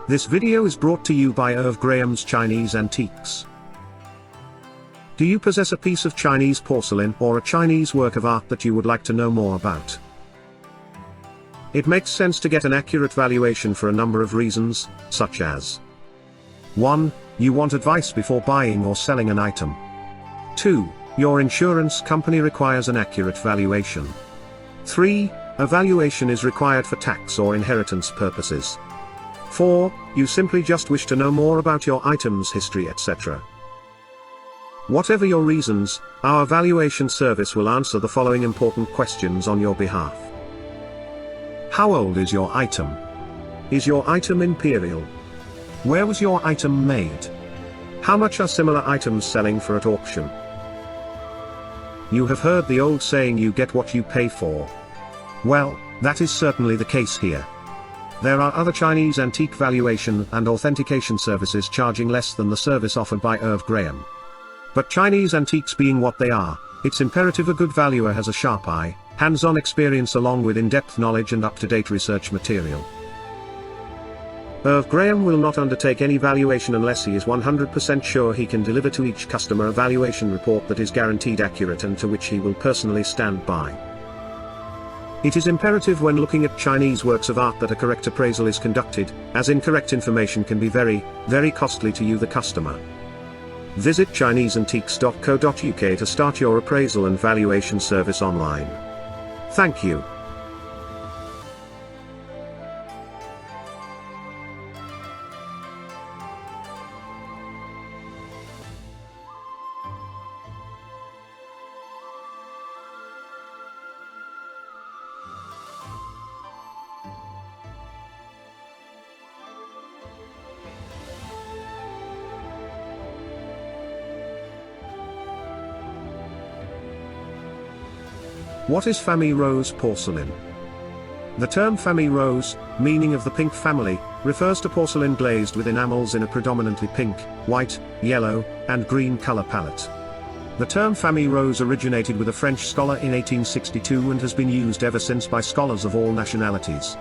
This video is brought to you by Irv Graham's Chinese Antiques. Do you possess a piece of Chinese porcelain or a Chinese work of art that you would like to know more about? It makes sense to get an accurate valuation for a number of reasons, such as 1. You want advice before buying or selling an item. 2. Your insurance company requires an accurate valuation. 3. A valuation is required for tax or inheritance purposes. 4. You simply just wish to know more about your item's history, etc. Whatever your reasons, our valuation service will answer the following important questions on your behalf. How old is your item? Is your item imperial? Where was your item made? How much are similar items selling for at auction? You have heard the old saying, you get what you pay for. Well, that is certainly the case here. There are other Chinese antique valuation and authentication services charging less than the service offered by Irv Graham. But Chinese antiques being what they are, it's imperative a good valuer has a sharp eye, hands-on experience along with in-depth knowledge and up-to-date research material. Irv Graham will not undertake any valuation unless he is 100% sure he can deliver to each customer a valuation report that is guaranteed accurate and to which he will personally stand by. It is imperative when looking at Chinese works of art that a correct appraisal is conducted, as incorrect information can be very, very costly to you, the customer. Visit ChineseAntiques.co.uk to start your appraisal and valuation service online. Thank you. What is Famille rose porcelain? The term Famille rose, meaning of the pink family, refers to porcelain glazed with enamels in a predominantly pink, white, yellow, and green color palette. The term Famille rose originated with a French scholar in 1862 and has been used ever since by scholars of all nationalities.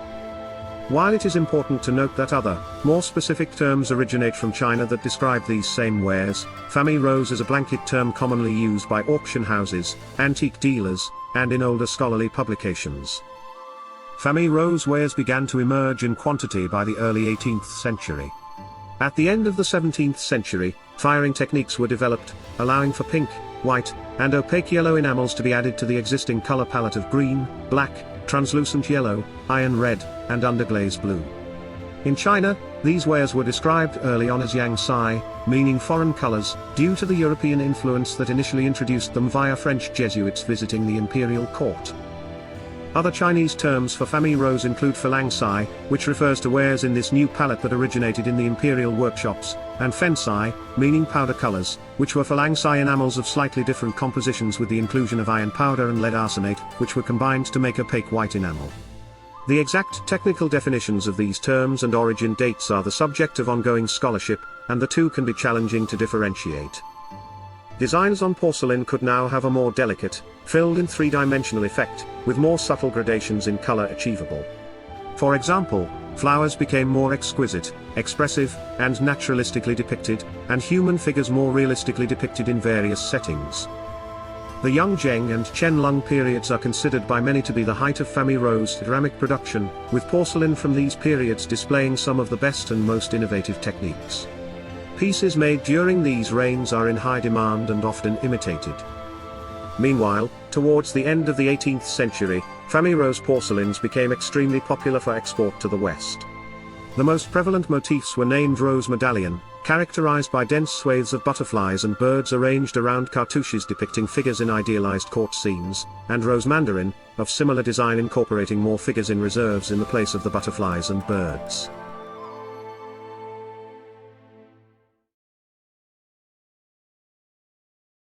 While it is important to note that other, more specific terms originate from China that describe these same wares, Famille rose is a blanket term commonly used by auction houses, antique dealers, and in older scholarly publications. Famille rose wares began to emerge in quantity by the early 18th century. At the end of the 17th century, firing techniques were developed, allowing for pink, white, and opaque yellow enamels to be added to the existing color palette of green, black, translucent yellow, iron red, and underglaze blue. In China, these wares were described early on as Yangcai, meaning foreign colors, due to the European influence that initially introduced them via French Jesuits visiting the imperial court. Other Chinese terms for Famille rose include Falangcai, which refers to wares in this new palette that originated in the imperial workshops, and Fencai, meaning powder colors, which were Falangcai enamels of slightly different compositions with the inclusion of iron powder and lead arsenate, which were combined to make opaque white enamel. The exact technical definitions of these terms and origin dates are the subject of ongoing scholarship, and the two can be challenging to differentiate. Designs on porcelain could now have a more delicate, filled in three-dimensional effect, with more subtle gradations in color achievable. For example, flowers became more exquisite, expressive, and naturalistically depicted, and human figures more realistically depicted in various settings. The Yongzheng and Qianlong periods are considered by many to be the height of Famille rose ceramic production, with porcelain from these periods displaying some of the best and most innovative techniques. Pieces made during these reigns are in high demand and often imitated. Meanwhile, towards the end of the 18th century, Famille rose porcelains became extremely popular for export to the West. The most prevalent motifs were named rose medallion, characterized by dense swathes of butterflies and birds arranged around cartouches depicting figures in idealized court scenes, and rose mandarin, of similar design incorporating more figures in reserves in the place of the butterflies and birds.